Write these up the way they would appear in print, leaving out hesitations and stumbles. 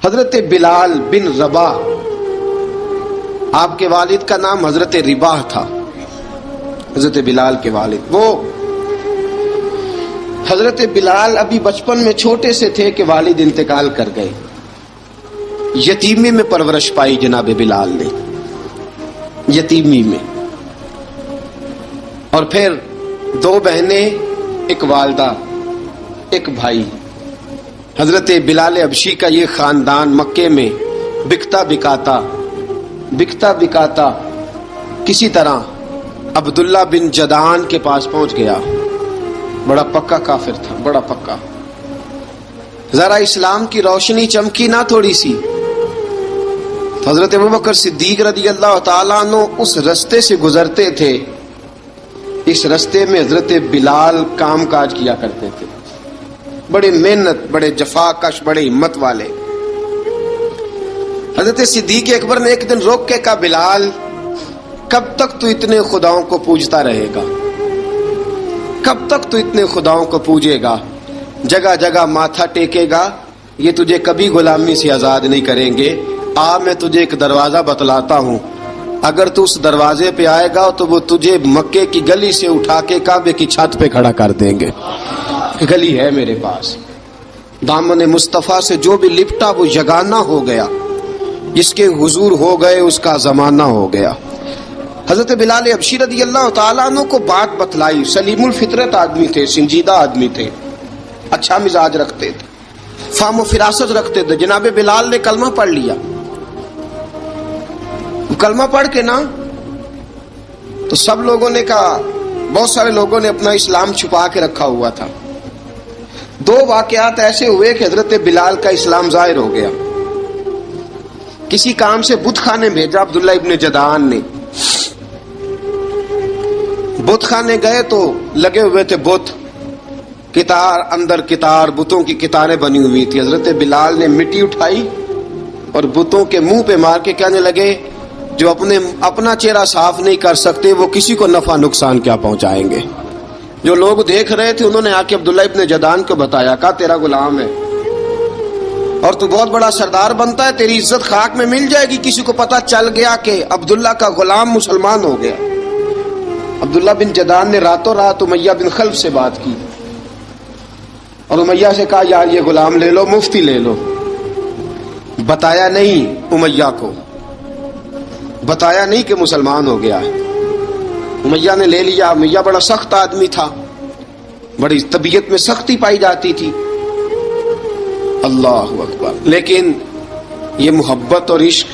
حضرت بلال بن رباح، آپ کے والد کا نام حضرت رباح تھا، حضرت بلال کے والد۔ وہ حضرت بلال ابھی بچپن میں چھوٹے سے تھے کہ والد انتقال کر گئے، یتیمی میں پرورش پائی جناب بلال نے، یتیمی میں، اور پھر دو بہنیں، ایک والدہ، ایک بھائی۔ حضرت بلال حبشی کا یہ خاندان مکے میں بکتا بکاتا کسی طرح عبداللہ بن جدعان کے پاس پہنچ گیا۔ بڑا پکا کافر تھا، بڑا پکا۔ ذرا اسلام کی روشنی چمکی نہ تھوڑی سی، حضرت ابوبکر صدیق رضی اللہ تعالیٰ عنہ اس رستے سے گزرتے تھے، اس رستے میں حضرت بلال کام کاج کیا کرتے تھے، بڑے محنت، بڑے جفا کش، بڑے ہمت والے۔ حضرت صدیق اکبر نے ایک دن روک کے کہا، بلال کب تک تو اتنے خداؤں کو پوجتا رہے گا؟ کب تک تو اتنے خداؤں کو پوجے گا، جگہ جگہ ماتھا ٹیکے گا؟ یہ تجھے کبھی غلامی سے آزاد نہیں کریں گے۔ میں تجھے ایک دروازہ بتلاتا ہوں، اگر تو اس دروازے پہ آئے گا تو وہ تجھے مکے کی گلی سے اٹھا کے کعبے کی چھت پہ کھڑا کر دیں گے۔ گلی ہے میرے پاس، دامن مصطفیٰ سے جو بھی لپٹا وہ یگانہ ہو گیا، جس کے حضور ہو گئے اس کا زمانہ ہو گیا۔ حضرت بلال حبشی رضی اللہ تعالیٰ عنہ کو بات بتلائی، سلیم الفطرت آدمی تھے، سنجیدہ آدمی تھے، اچھا مزاج رکھتے تھے، فہم و فراست رکھتے تھے۔ جناب بلال نے کلمہ پڑھ لیا، کلمہ پڑھ کے نا تو سب لوگوں نے کہا، بہت سارے لوگوں نے اپنا اسلام چھپا کے رکھا ہوا تھا۔ دو واقعات ایسے ہوئے کہ حضرت بلال کا اسلام ظاہر ہو گیا۔ کسی کام سے بت خانے بھیجا عبداللہ ابن جدعان نے، بت خانے گئے تو لگے ہوئے تھے بت، کتار اندر کتار، بتوں کی کتاریں بنی ہوئی تھی۔ حضرت بلال نے مٹی اٹھائی اور بتوں کے منہ پہ مار کے کہنے لگے، جو اپنا چہرہ صاف نہیں کر سکتے وہ کسی کو نفع نقصان کیا پہنچائیں گے۔ جو لوگ دیکھ رہے تھے انہوں نے آ کے عبداللہ ابن جدعان کو بتایا، کہا تیرا غلام ہے اور تو بہت بڑا سردار بنتا ہے، تیری عزت خاک میں مل جائے گی کسی کو پتہ چل گیا کہ عبداللہ کا غلام مسلمان ہو گیا۔ عبداللہ بن جدعان نے راتوں رات امیہ بن خلف سے بات کی اور امیہ سے کہا، یار یہ غلام لے لو، مفتی لے لو۔ بتایا نہیں امیہ کو، بتایا نہیں کہ مسلمان ہو گیا ہے۔ امیہ نے لے لیا۔ امیہ بڑا سخت آدمی تھا، بڑی طبیعت میں سختی پائی جاتی تھی، اللہ اکبر، لیکن یہ محبت اور عشق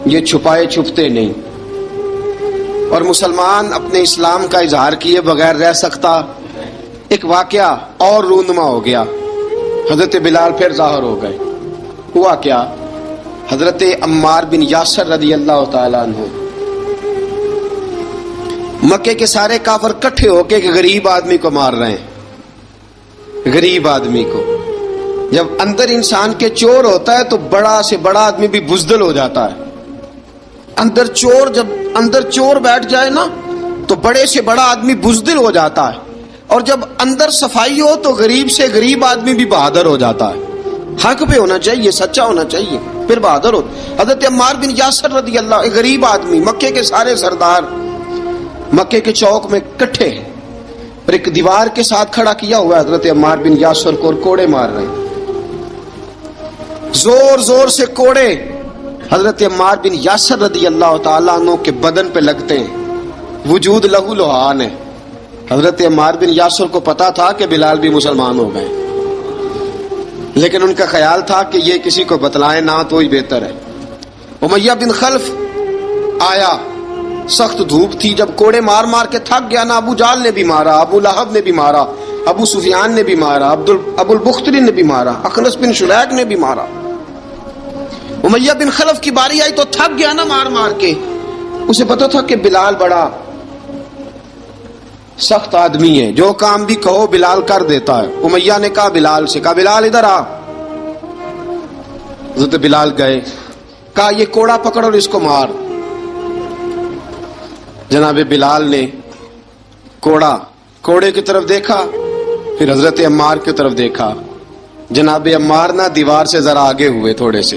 یہ چھپائے چھپتے نہیں، اور مسلمان اپنے اسلام کا اظہار کیے بغیر رہ سکتا۔ ایک واقعہ اور رونما ہو گیا، حضرت بلال پھر ظاہر ہو گئے۔ ہوا کیا؟ حضرت عمار بن یاسر رضی اللہ تعالیٰ عنہ، مکے کے سارے کافر کٹھے ہو کے ایک غریب آدمی کو مار رہے ہیں، غریب آدمی کو۔ جب اندر انسان کے چور ہوتا ہے تو بڑا سے بڑا آدمی بھی بزدل ہو جاتا ہے۔ جب اندر چور بیٹھ جائے نا تو بڑے سے بڑا آدمی بزدل ہو جاتا ہے، اور جب اندر صفائی ہو تو غریب سے غریب آدمی بھی بہادر ہو جاتا ہے۔ حق پہ ہونا چاہیے، سچا ہونا چاہیے، پھر بہادر ہو۔ حضرت عمار بن یاسر رضی اللہ، ایک غریب آدمی، مکے کے سارے سردار مکے کے چوک میں کٹھے ہیں اور ایک دیوار کے ساتھ کھڑا کیا ہوا ہے حضرت عمار بن یاسر کو، اور کوڑے مار رہے ہیں، زور زور سے کوڑے حضرت عمار بن یاسر رضی اللہ تعالیٰ عنہ کے بدن پہ لگتے ہیں، وجود لہو لہان ہے۔ حضرت عمار بن یاسر کو پتا تھا کہ بلال بھی مسلمان ہو گئے، لیکن ان کا خیال تھا کہ یہ کسی کو بتلائیں نہ تو ہی بہتر ہے۔ امیہ بن خلف آیا، سخت دھوپ تھی، جب کوڑے مار مار کے تھک گیا نا، ابو جال نے بھی مارا، ابو لہب نے بھی مارا، ابو سفیان نے بھی مارا، ابو البختری نے بھی مارا، اخنس بن شلیک نے بھی مارا۔ امیہ بن خلف کی باری آئی تو تھک گیا نا مار مار کے، اسے پتا تھا کہ بلال بڑا سخت آدمی ہے، جو کام بھی کہو بلال کر دیتا ہے۔ امیہ نے کہا بلال سے، کہا بلال ادھر آ۔ حضرت بلال گئے، کہا یہ کوڑا پکڑ اور اس کو مار۔ جناب بلال نے کوڑے کی طرف دیکھا، پھر حضرت عمار کی طرف دیکھا۔ جناب عمار نہ دیوار سے ذرا آگے ہوئے تھوڑے سے،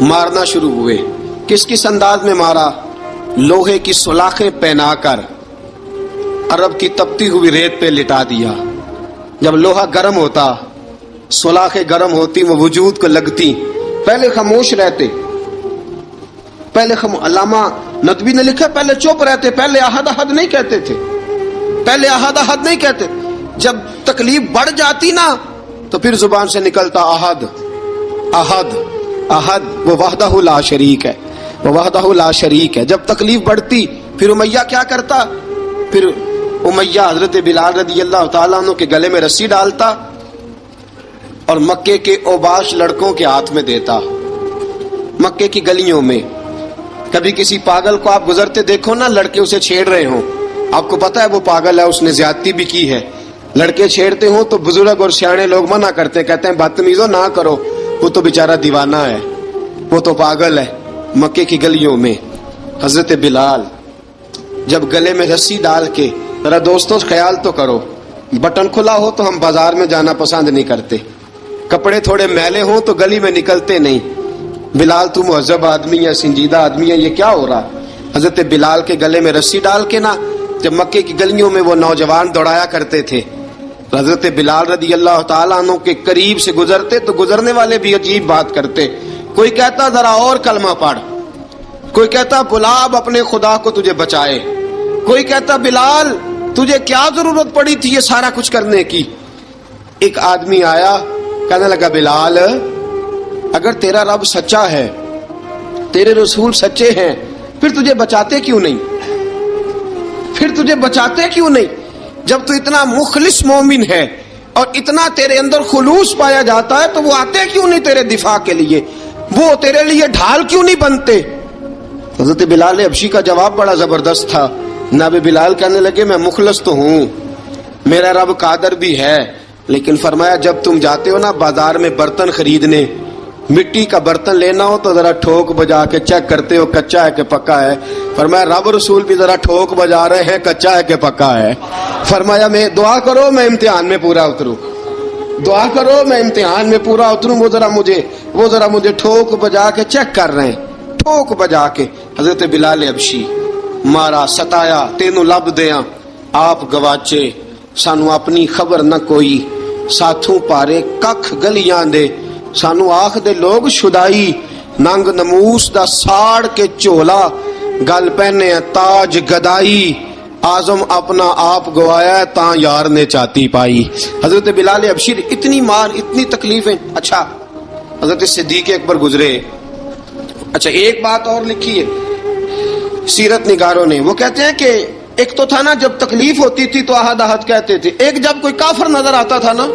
مارنا شروع ہوئے. کس کس انداز میں مارا؟ لوہے کی سلاخیں پہنا کر عرب کی تپتی ہوئی ریت پہ لٹا دیا. جب لوہا گرم ہوتا، سلاخیں گرم ہوتی، وہ وجود کو لگتی، پہلے خاموش رہتے. پہلے علامہ ندوی نے لکھا پہلے چپ رہتے، پہلے احد احد نہیں کہتے تھے، پہلے احد احد نہیں کہتے. جب تکلیف بڑھ جاتی نا تو پھر زبان سے نکلتا احد احد احد. وہ وحدہ لا شریک ہے، وہ وحدہ لا شریک ہے. جب تکلیف بڑھتی پھر امیہ کیا کرتا؟ پھر امیہ حضرت بلال رضی اللہ تعالیٰ عنہ کے گلے میں رسی ڈالتا اور مکے کے اوباش لڑکوں کے ہاتھ میں دیتا. مکے کی گلیوں میں کبھی کسی پاگل کو آپ گزرتے دیکھو نا، لڑکے اسے چھیڑ رہے ہوں، آپ کو پتا ہے وہ پاگل ہے، اس نے زیادتی بھی کی ہے. لڑکے چھیڑتے ہوں تو بزرگ اور سیانے لوگ منع کرتے، کہتے ہیں بدتمیزوں نہ کرو، وہ تو بیچارہ دیوانہ ہے، وہ تو پاگل ہے. مکے کی گلیوں میں حضرت بلال جب گلے میں رسی ڈال کے، ذرا دوستوں خیال تو کرو، بٹن کھلا ہو تو ہم بازار میں جانا پسند نہیں کرتے، کپڑے تھوڑے میلے ہوں تو گلی میں نکلتے نہیں. بلال تو مہذب آدمی ہے، سنجیدہ آدمی ہے، یہ کیا ہو رہا؟ حضرت بلال کے گلے میں رسی ڈال کے نا جب مکے کی گلیوں میں وہ نوجوان دوڑایا کرتے تھے، حضرت بلال رضی اللہ تعالیٰ عنہ کے قریب سے گزرتے تو گزرنے والے بھی عجیب بات کرتے. کوئی کہتا ذرا اور کلمہ پڑھ، کوئی کہتا بلا اب اپنے خدا کو تجھے بچائے، کوئی کہتا بلال تجھے کیا ضرورت پڑی تھی یہ سارا کچھ کرنے کی. ایک آدمی آیا کہنے لگا بلال اگر تیرا رب سچا ہے، تیرے رسول سچے ہیں، پھر تجھے بچاتے کیوں نہیں؟ پھر تجھے بچاتے کیوں نہیں؟ جب تو اتنا مخلص مومن ہے اور اتنا تیرے اندر خلوص پایا جاتا ہے تو وہ آتے کیوں نہیں تیرے دفاع کے لیے؟ وہ تیرے لیے ڈھال کیوں نہیں بنتے؟ حضرت بلال حبشی کا جواب بڑا زبردست تھا. جناب بلال کہنے لگے میں مخلص تو ہوں، میرا رب قادر بھی ہے، لیکن فرمایا جب تم جاتے ہو نا بازار میں برتن خریدنے، مٹی کا برتن لینا ہو تو ذرا ٹھوک بجا کے چیک کرتے ہو کچا ہے کہ پکا ہے. فرمایا رب رسول بھی ذرا ٹھوک بجا رہے ہیں کچا ہے کہ پکا ہے. فرمایا میں دعا کرو میں امتحان میں پورا اتروں، دعا کرو میں امتحان میں پورا اتروں. وہ ذرا مجھے ٹھوک بجا کے چیک کر رہے ہیں، ٹھوک بجا کے. حضرت بلال حبشی مارا ستایا تینوں لب دیاں آپ گواچے، سانو اپنی خبر نہ کوئی، ساتھوں پارے ککھ گلیاں دے، سانو آخ دے لوگ شدائی، ننگ نموس دا ساڑ کے چولا، گل پہنے تاج گدائی، آزم اپنا آپ گوایا تاں یار نے چاتی پائی. حضرت بلال حبشی اتنی مار، اتنی تکلیفیں. اچھا حضرت صدیق اکبر گزرے. اچھا ایک بات اور لکھی ہے سیرت نگاروں نے، وہ کہتے ہیں کہ ایک تو تھا نا جب تکلیف ہوتی تھی تو احد احد کہتے تھے، ایک جب کوئی کافر نظر آتا تھا نا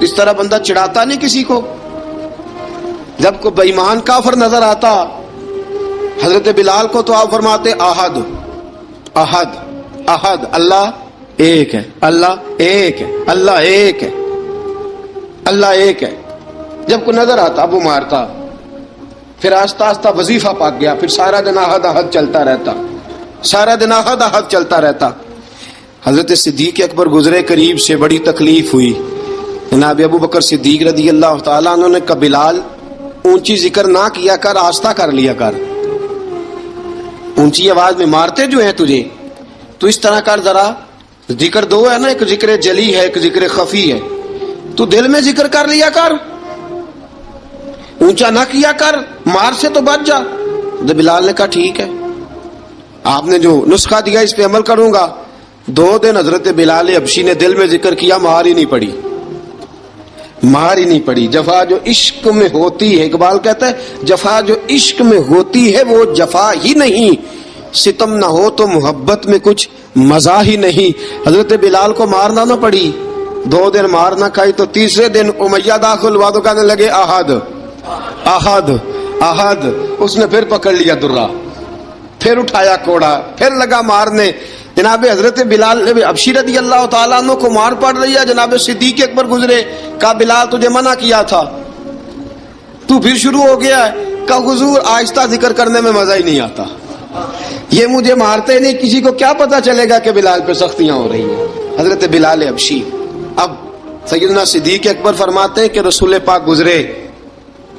اس طرح بندہ چڑھاتا نہیں کسی کو، جب کوئی بے ایمان کافر نظر آتا حضرت بلال کو تو آپ فرماتے احد احد احد، اللہ ایک ہے، اللہ ایک ہے، اللہ ایک ہے، اللہ ایک ہے. جب کوئی نظر آتا وہ مارتا. پھر آہستہ آہستہ وظیفہ پاک گیا، پھر سارا دن احد احد چلتا رہتا، سارا دن احد احد چلتا رہتا. حضرت صدیق اکبر گزرے قریب سے، بڑی تکلیف ہوئی. جناب ابو بکر صدیق رضی اللہ تعالیٰ عنہ نے کہا بلال اونچی ذکر نہ کیا کر، آہستہ کر لیا کر، اونچی آواز میں مارتے جو ہیں تجھے تو اس طرح کر، ذرا ذکر دو ہے نا، ایک ذکر جلی ہے ایک ذکر خفی ہے، تو دل میں ذکر کر لیا کر، اونچا نہ کیا کر، مار سے تو بچ جا. تو بلال نے کہا ٹھیک ہے، آپ نے جو نسخہ دیا اس پہ عمل کروں گا. 2 دن حضرت بلال حبشی نے دل میں ذکر کیا، مار ہی نہیں پڑی، مار ہی نہیں پڑی. جفا جو عشق میں ہوتی ہے، اقبال کہتا ہے جفا جو عشق میں ہوتی ہے وہ جفا ہی نہیں، ستم نہ ہو تو محبت میں کچھ مزہ ہی نہیں. حضرت بلال کو مارنا نہ پڑی، 2 دن مار نہ کھائی تو تیسرے دن امیہ داخل ہوا تو کہنے لگے احد احد احد. اس نے پھر پکڑ لیا درہ، پھر اٹھایا کوڑا، پھر لگا مارنے. جناب حضرت بلال حبشی رضی اللہ تعالیٰ عنہ کو مار پڑ رہی ہے. جناب صدیق اکبر گزرے، کہا بلال تجھے منع کیا تھا، تو پھر شروع ہو گیا ہے. کہا حضور آہستہ ذکر کرنے میں مزہ ہی نہیں آتا، یہ مجھے مارتے نہیں، کسی کو کیا پتا چلے گا کہ بلال پہ سختیاں ہو رہی ہیں. حضرت بلال حبشی. اب سیدنا صدیق اکبر فرماتے ہیں کہ رسول پاک گزرے،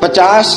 50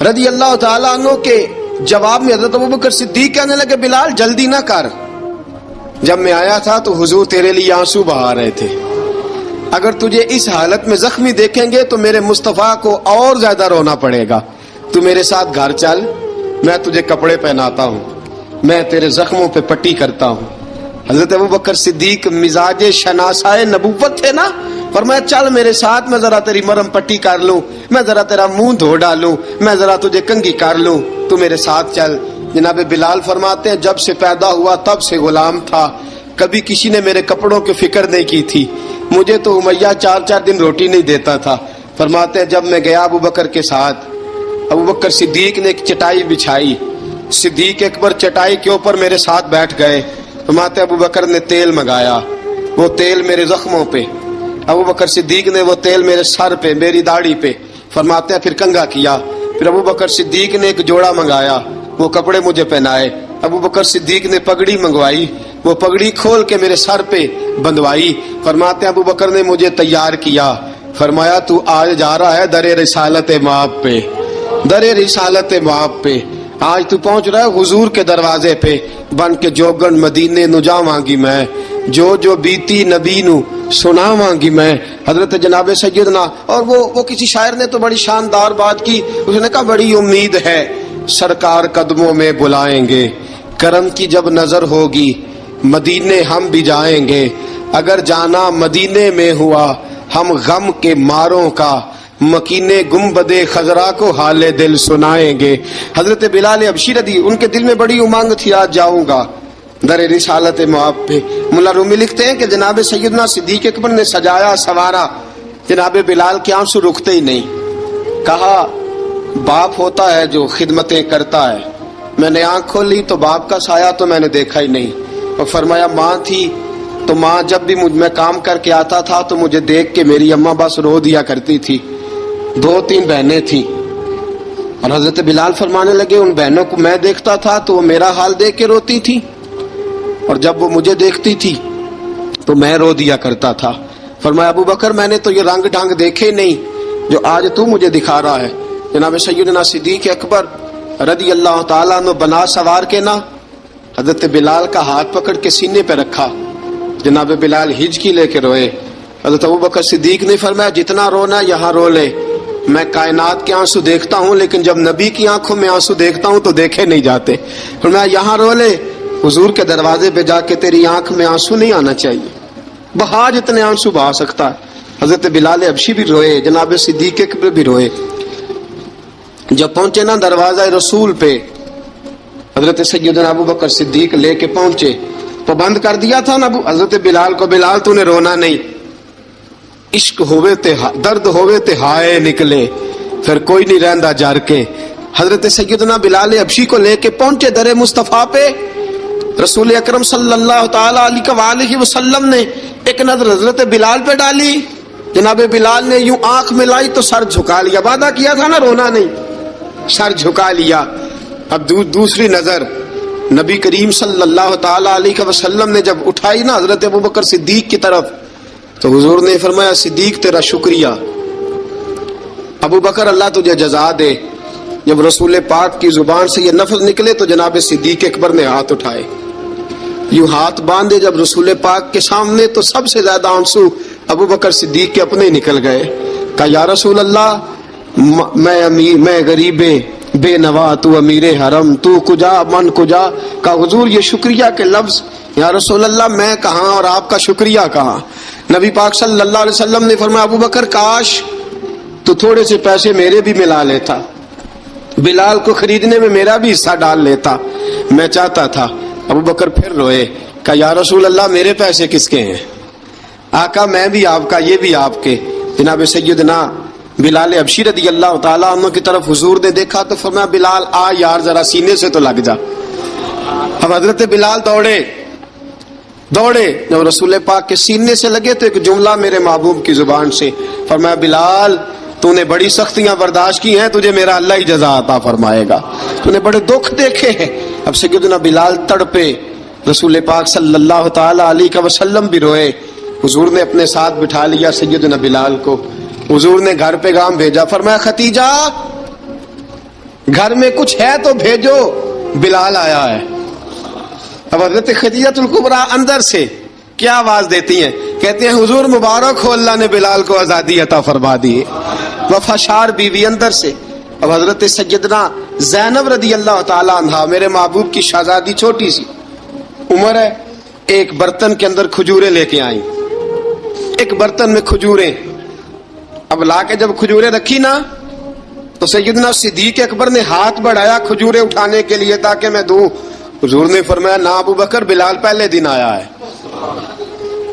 رضی اللہ تعالیٰ عنہ کے جواب میں حضرت ابوبکر صدیق کہنے لگے بلال جلدی نہ کر، جب میں آیا تھا تو حضور تیرے لیے آنسو بہا رہے تھے، اگر تجھے اس حالت میں زخمی دیکھیں گے تو میرے مصطفیٰ کو اور زیادہ رونا پڑے گا، تو میرے ساتھ گھر چل، میں تجھے کپڑے پہناتا ہوں، میں تیرے زخموں پہ پٹی کرتا ہوں۔ حضرت ابوبکر صدیق مزاج شناسائے نبوت تھے نا، فرمایا چل میرے ساتھ، میں ذرا تیری مرم پٹی کر لوں، میں ذرا تیرا منہ دھو ڈالوں، میں ذرا تجھے کنگھی کر لوں، تو میرے ساتھ چل۔ جناب بلال فرماتے ہیں جب سے پیدا ہوا تب سے غلام تھا، کبھی کسی نے میرے کپڑوں کی فکر نہیں کی تھی، مجھے تو امیہ 4 دن روٹی نہیں دیتا تھا۔ فرماتے ہیں جب میں گیا ابوبکر کے ساتھ، ابوبکر صدیق نے ایک چٹائی بچھائی، صدیق اکبر چٹائی کے اوپر میرے ساتھ بیٹھ گئے۔ فرماتے ابوبکر نے تیل منگایا، وہ تیل میرے زخموں پہ، ابوبکر صدیق نے وہ تیل میرے سر پہ، میری داڑھی پہ، فرماتے ہیں پھر کنگھا کیا، پھر ابوبکر صدیق نے ایک جوڑا منگایا، وہ کپڑے مجھے پہنائے، ابوبکر صدیق نے پگڑی منگوائی، وہ پگڑی کھول کے میرے سر پہ بندھوائی۔ فرماتے ہیں ابوبکر نے مجھے تیار کیا، فرمایا تو آج جا رہا ہے در رسالت مآب پہ، در رسالت مآب پہ، آج تو پہنچ رہا ہے حضور کے دروازے پہ، بن کے جوگن مدینے نو جاواں گی میں، جو بیتی نبی نو سناواں گی میں۔ حضرت جناب سیدنا، اور وہ کسی شاعر نے تو بڑی شاندار بات کی، اس نے کہا بڑی امید ہے سرکار قدموں میں بلائیں گے، کرم کی جب نظر ہوگی مدینے ہم بھی جائیں گے، اگر جانا مدینے میں ہوا ہم غم کے ماروں کا، مکینے گنبد خضرا کو حال دل سنائیں گے۔ حضرت بلال حبشی رضی، ان کے دل میں بڑی امنگ تھی آج جاؤں گا در رسالت مآب پہ۔ ملا رومی لکھتے ہیں کہ جناب سیدنا صدیق اکبر نے سجایا سوارا، جناب بلال کے آنسو رکتے ہی نہیں۔ کہا باپ ہوتا ہے جو خدمتیں کرتا ہے، میں نے آنکھ کھولی تو باپ کا سایہ تو میں نے دیکھا ہی نہیں، اور فرمایا ماں تھی تو ماں جب بھی میں کام کر کے آتا تھا تو مجھے دیکھ کے میری اماں بس رو دیا کرتی تھی، 2-3 بہنیں تھیں، اور حضرت بلال فرمانے لگے ان بہنوں کو میں دیکھتا تھا تو وہ میرا حال دیکھ کے روتی تھی، اور جب وہ مجھے دیکھتی تھی تو میں رو دیا کرتا تھا۔ فرمایا ابوبکر میں نے تو یہ رنگ ڈھنگ دیکھے نہیں جو آج تو مجھے دکھا رہا ہے۔ جناب سیدنا صدیق اکبر رضی اللہ تعالیٰ عنہ بنا سوار کے نا حضرت بلال کا ہاتھ پکڑ کے سینے پہ رکھا، جناب بلال ہچکی لے کے روئے۔ حضرت ابوبکر صدیق نے فرمایا جتنا رونا یہاں رو لے، میں کائنات کے آنسو دیکھتا ہوں لیکن جب نبی کی آنکھوں میں آنسو دیکھتا ہوں تو دیکھے نہیں جاتے، فرمایا یہاں رو لے، حضور کے دروازے پہ جا کے تیری آنکھ میں آنسو نہیں آنا چاہیے، بہا جتنے آنسو بہا سکتا ہے۔ حضرت بلال حبشی بھی روئے، جناب صدیق اکبر بھی روئے۔ جب پہنچے نا دروازہ رسول پہ، حضرت سیدنا ابوبکر صدیق لے کے پہنچے تو بند کر دیا تھا نا حضرت بلال کو، بلال تو نے رونا نہیں، عشق ہوئے تے درد ہوئے تے ہائے نکلے، پھر کوئی نہیں رہندا جر کے۔ حضرت سیدنا بلال حبشی کو لے کے پہنچے در مصطفیٰ پہ، رسول اکرم صلی اللہ تعالی علیہ وسلم نے ایک نظر حضرت بلال پہ ڈالی، جناب بلال نے یوں آنکھ ملائی تو سر جھکا لیا، وعدہ کیا تھا نا رونا نہیں، سر جھکا لیا۔ اب دوسری نظر نبی کریم صلی اللہ تعالی علیہ وسلم نے جب اٹھائی نا حضرت ابوبکر صدیق کی طرف تو حضور نے فرمایا صدیق تیرا شکریہ، ابوبکر اللہ تجھے جزا دے۔ جب رسول پاک کی زبان سے یہ لفظ نکلے تو جناب صدیق اکبر نے ہاتھ اٹھائے، یوں ہاتھ باندھے جب رسول پاک کے سامنے تو سب سے زیادہ آنسو ابوبکر صدیق کے اپنے نکل گئے۔ کہا یا رسول اللہ میں غریب بے نوا، تو امیر حرم، تو کجا من کجا۔ کہا حضور یہ شکریہ کے لفظ، یا رسول اللہ میں کہاں اور آپ کا شکریہ کہاں۔ نبی پاک صلی اللہ علیہ وسلم نے فرمایا ابوبکر کاش تو تھوڑے سے پیسے میرے بھی ملا لیتا، بلال کو خریدنے میں میرا بھی حصہ ڈال لیتا، میں چاہتا تھا۔ ابوبکر پھر روئے، کہا یا رسول اللہ میرے پیسے کس کے ہیں؟ آقا میں بھی آپ کا، یہ بھی آپ کے۔ جناب سیدنا بلال حبشی رضی اللہ تعالیٰ عنہ کی طرف حضور نے دیکھا تو فرمایا بلال آ یار ذرا سینے سے تو لگ جا۔ اب حضرت بلال دوڑے، جب رسول پاک کے سینے سے لگے تو ایک جملہ میرے محبوب کی زبان سے، فرمایا بلال تو نے بڑی سختیاں برداشت کی ہیں، تجھے میرا اللہ ہی جزا عطا فرمائے گا، تو نے بڑے دکھ دیکھے ہیں۔ اب سیدنا بلال تڑپے، رسول پاک صلی اللہ تعالی علیہ وسلم بھی روئے۔ حضور نے اپنے ساتھ بٹھا لیا سیدنا بلال کو، حضور نے گھر پیغام بھیجا، فرمایا ختیجہ گھر میں کچھ ہے تو بھیجو، بلال آیا ہے۔ اب حضرت خدیجہ الکبریٰ اندر سے کیا آواز دیتی ہیں؟ کہتے ہیں حضور مبارک ہو، اللہ نے بلال کو آزادی عطا فرما دی۔ وفاشار بیوی اندر سے۔ اب حضرت سیدنا زینب رضی اللہ تعالی عنہا، میرے محبوب کی شہزادی، چھوٹی سی عمر ہے، ایک برتن کے اندر کھجوریں لے کے آئیں، ایک برتن میں کھجوریں۔ اب لا کے جب کھجوریں رکھی نا تو سیدنا صدیق اکبر نے ہاتھ بڑھایا کھجوریں اٹھانے کے لیے تاکہ میں دوں۔ حضور نے فرمایا نہ ابو بکر، بلال پہلے دن آیا ہے،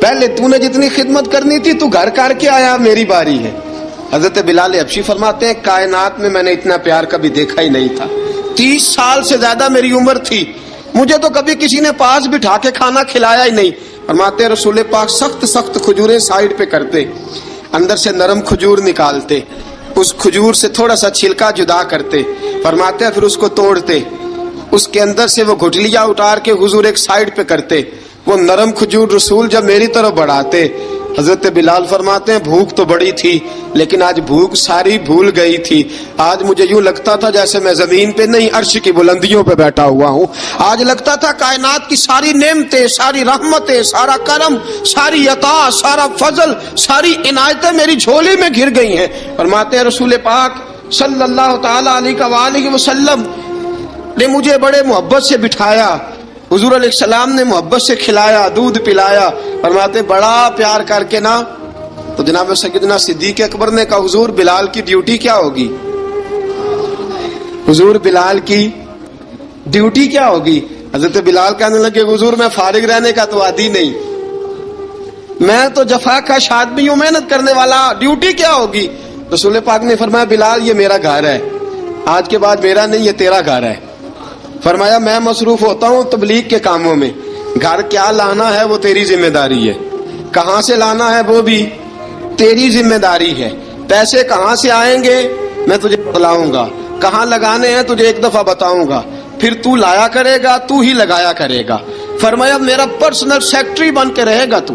پہلے تو نے جتنی خدمت کرنی تھی تو گھر کر کے آیا، میری باری ہے۔ حضرت بلال حبشی فرماتے ہیں کائنات میں نے اتنا پیار کبھی دیکھا ہی نہیں تھا۔ 30 سال سے زیادہ میری عمر تھی، مجھے تو کبھی کسی نے پاس بٹھا کے کھانا کھلایا ہی نہیں۔ فرماتے ہیں رسول پاک سخت سخت کھجوریں سائیڈ پہ کرتے، اندر سے نرم کھجور نکالتے، اس کھجور سے تھوڑا سا چھلکا جدا کرتے، فرماتے ہیں پھر اس کو توڑتے، اس کے اندر سے وہ گھٹلیاں اتار کے حضور ایک سائیڈ پہ کرتے، وہ نرم کھجور رسول جب میری طرف بڑھاتے، حضرت بلال فرماتے ہیں بھوک تو بڑی تھی لیکن آج بھوک ساری بھول گئی تھی۔ آج مجھے یوں لگتا تھا جیسے میں زمین پہ نہیں عرش کی بلندیوں پہ بیٹھا ہوا ہوں۔ آج لگتا تھا کائنات کی ساری نعمتیں، ساری رحمتیں، سارا کرم، ساری عطا، سارا فضل، ساری عنایتیں میری جھولی میں گر گئی ہیں۔ فرماتے ہیں رسول پاک صلی اللہ تعالی علیہ وآلہ وسلم نے مجھے بڑے محبت سے بٹھایا، حضور علیہ السلام نے محبت سے کھلایا، دودھ پلایا۔ فرماتے بڑا پیار کر کے نا تو جناب سیدنا صدیق اکبر نے کہا حضور بلال کی ڈیوٹی کیا ہوگی؟ حضور بلال کی ڈیوٹی کیا ہوگی؟ حضرت بلال کہنے لگے حضور میں فارغ رہنے کا تو عادی نہیں، میں تو جفا کا آدمی ہوں، محنت کرنے والا، ڈیوٹی کیا ہوگی؟ رسول پاک نے فرمایا بلال یہ میرا گھر ہے، آج کے بعد میرا نہیں، یہ تیرا گھر ہے۔ فرمایا میں مصروف ہوتا ہوں تبلیغ کے کاموں میں، گھر کیا لانا ہے وہ تیری ذمہ داری ہے، کہاں سے لانا ہے وہ بھی تیری ذمہ داری ہے، پیسے کہاں سے آئیں گے میں تجھے بتلاؤں گا، کہاں لگانے ہیں تجھے ایک دفعہ بتاؤں گا، پھر تو لایا کرے گا، تو ہی لگایا کرے گا۔ فرمایا میرا پرسنل سیکٹری بن کے رہے گا، تو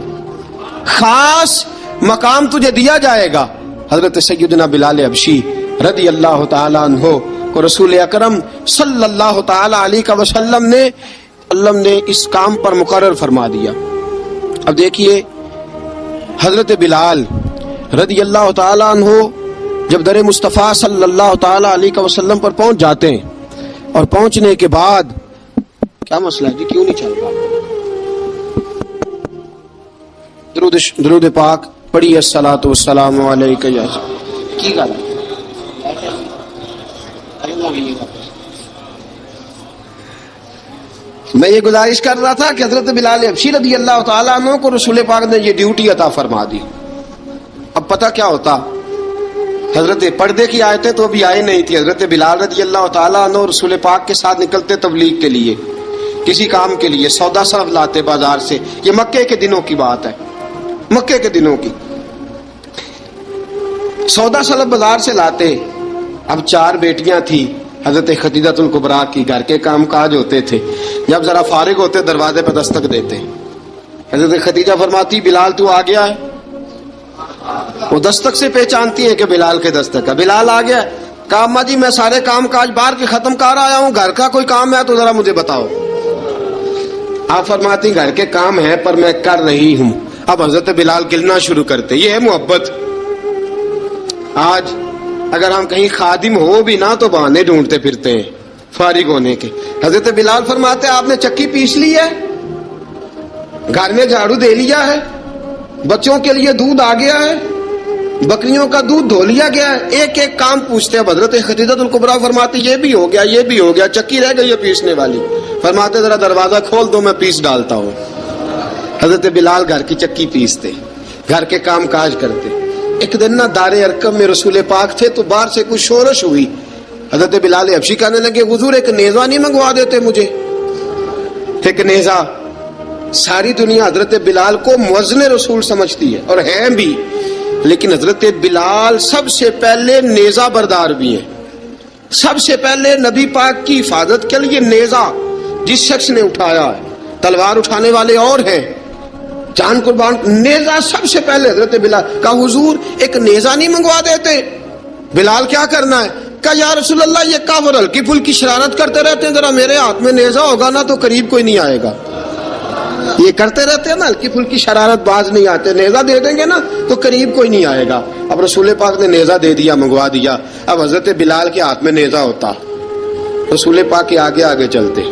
خاص مقام تجھے دیا جائے گا۔ حضرت سیدنا بلال حبشی رضی اللہ تعالی عنہ کو رسول اکرم صلی اللہ تعالی علیہ وسلم نے اس کام پر مقرر فرما دیا۔ اب دیکھیے حضرت بلال رضی اللہ تعالی عنہ جب در مصطفیٰ صلی اللہ تعالی علیہ وسلم پر پہنچ جاتے ہیں، اور پہنچنے کے بعد کیا مسئلہ ہے جی، کیوں نہیں چل رہا؟ درود پاک پڑھیے الصلاۃ والسلام علیک یا کی گل ہے؟ میں یہ گزارش کر رہا تھا کہ حضرت بلال حبشی رضی اللہ تعالیٰ عنہ کو رسول پاک نے یہ ڈیوٹی عطا فرما دی۔ اب پتہ کیا ہوتا، حضرت پردے کی آیتیں تو ابھی آئی نہیں تھی، حضرت بلال رضی اللہ تعالیٰ عنہ رسول پاک کے ساتھ نکلتے تبلیغ کے لیے، کسی کام کے لیے، سودا صرف لاتے بازار سے۔ یہ مکے کے دنوں کی بات ہے، مکے کے دنوں کی، سودا صرف بازار سے لاتے۔ اب 4 بیٹیاں تھیں حضرت خدیجہ الکبریٰ کی، گھر کے کام کاج ہوتے تھے، جب ذرا فارغ ہوتے دروازے پہ دستک دیتے، حضرت خدیجہ فرماتی بلال تو آ گیا ہے، وہ دستک سے پہچانتی ہیں کہ بلال کے دستک ہے، بلال آ گیا ہے۔ کہا اماں جی میں سارے کام کاج باہر کے ختم کر آیا ہوں، گھر کا کوئی کام ہے تو ذرا مجھے بتاؤ۔ آپ فرماتی گھر کے کام ہیں پر میں کر رہی ہوں۔ اب حضرت بلال گلنا شروع کرتے، یہ ہے محبت۔ آج اگر ہم کہیں خادم ہو بھی نہ تو بہانے ڈھونڈتے پھرتے ہیں فارغ ہونے کے۔ حضرت بلال فرماتے آپ نے چکی پیس لی ہے، گھر میں جھاڑو دے لیا ہے، بچوں کے لیے دودھ آ گیا ہے، بکریوں کا دودھ دھو لیا گیا ہے، ایک ایک کام پوچھتے ہیں۔ حضرت خدیجہ الکبریٰ فرماتے یہ بھی ہو گیا، یہ بھی ہو گیا، چکی رہ گئی ہے پیسنے والی۔ فرماتے ذرا دروازہ کھول دو میں پیس ڈالتا ہوں۔ حضرت بلال گھر کی چکی پیستے، گھر کے کام کاج کرتے۔ ایک دن نہ دار ارقم میں رسول پاک تھے تو باہر سے کچھ شورش ہوئی، حضرت بلال حبشی کہنے لگے حضور ایک نیزہ نہیں منگوا دیتے مجھے؟ ایک نیزہ۔ ساری دنیا حضرت بلال کو مؤذن رسول سمجھتی ہے اور ہیں بھی، لیکن حضرت بلال سب سے پہلے نیزہ بردار بھی ہیں۔ سب سے پہلے نبی پاک کی حفاظت کے لیے نیزہ جس شخص نے اٹھایا ہے، تلوار اٹھانے والے اور ہیں، جان قربان، نیزہ سب سے پہلے حضرت بلال۔ کہا حضور ایک نیزہ نہیں منگوا دیتے؟ بلال کیا کرنا ہے؟ کہا یا رسول اللہ یہ کافر ہلکی پھلکی شرارت کرتے رہتے ہیں، ذرا میرے ہاتھ میں نیزہ ہوگا نا تو قریب کوئی نہیں آئے گا. یہ کرتے رہتے ہیں نا ہلکی پھلکی شرارت، باز نہیں آتے، نیزہ دے دیں گے نا تو قریب کوئی نہیں آئے گا. اب رسول پاک نے نیزہ دے دیا، منگوا دیا. اب حضرت بلال کے ہاتھ میں نیزہ ہوتا، رسول پاک کے آگے آگے چلتے،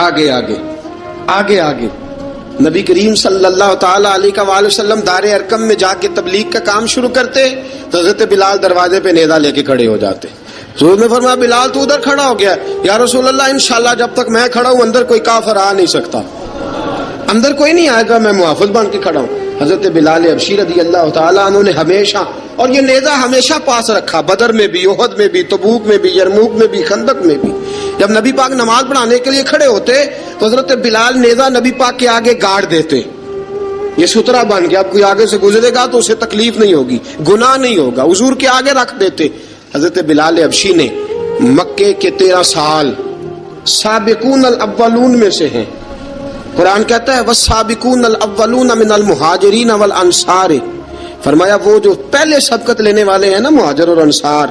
آگے آگے آگے آگے. نبی کریم صلی اللہ تعالی علیہ وآلہ وسلم دار ارقم میں جا کے تبلیغ کا کام شروع کرتے تو حضرت بلال دروازے پہ نیزہ لے کے کھڑے ہو جاتے. حضور نے فرمایا بلال تو ادھر کھڑا ہو گیا. یا رسول اللہ انشاءاللہ جب تک میں کھڑا ہوں اندر کوئی کافر آ نہیں سکتا، اندر کوئی نہیں آئے گا، میں محافظ بن کے کھڑا ہوں. حضرت بلال حبشی رضی اللہ تعالیٰ عنہ نے ہمیشہ، اور یہ نیزہ ہمیشہ پاس رکھا، بدر میں بھی، احد میں بھی، تبوک میں بھی، یرموک میں بھی، خندق میں بھی. جب نبی پاک نماز پڑھانے کے لیے کھڑے ہوتے تو حضرت بلال نیزہ نبی پاک کے آگے گاڑ دیتے. یہ سترا بن گیا، اب کوئی آگے سے گزرے گا تو اسے تکلیف نہیں ہوگی، گناہ نہیں ہوگا، حضور کے آگے رکھ دیتے. حضرت بلال حبشی نے مکے کے 13 سال سابقون الاولون میں سے ہیں. قرآن کہتا ہے والسابقون الاولون من المہاجرین والانصار، فرمایا وہ جو پہلے سبقت لینے والے ہیں نا مہاجر اور انصار،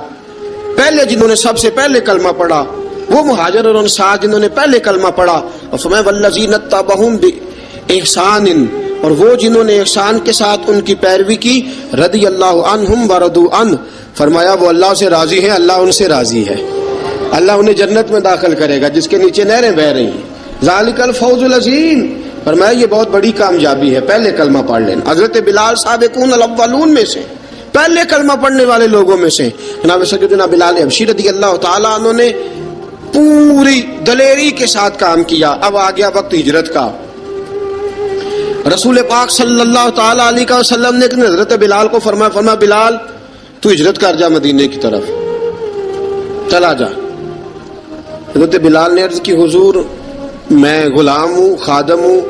پہلے جنہوں نے سب سے پہلے کلمہ پڑھا وہ مہاجر اور انصار جنہوں نے پہلے کلمہ پڑھا. اور فرمایا والذین اتبعوہم باحسان، اور وہ جنہوں نے احسان کے ساتھ ان کی پیروی کی، رضی اللہ عنہم ورضوا عنہ، فرمایا وہ اللہ سے راضی ہیں، اللہ ان سے راضی ہے، اللہ انہیں جنت میں داخل کرے گا جس کے نیچے نہریں بہہ رہی ہیں. ذالک الفوز العظیم، فرمایا یہ بہت بڑی کامیابی ہے پہلے کلمہ پڑھ لینا. حضرت بلال سابقون الاولون میں سے، پہلے کلمہ پڑھنے والے لوگوں میں سے. جناب سیدنا بلال حبشی رضی اللہ تعالیٰ عنہ نے پوری دلیری کے ساتھ کام کیا. اب آ گیا وقت ہجرت کا. رسول پاک صلی اللہ تعالیٰ علیہ وسلم نے حضرت بلال کو فرمایا بلال تو ہجرت کر جا مدینے کی طرف، چلا جا. حضرت بلال نے عرض کی حضور میں غلام ہوں، خادم ہوں،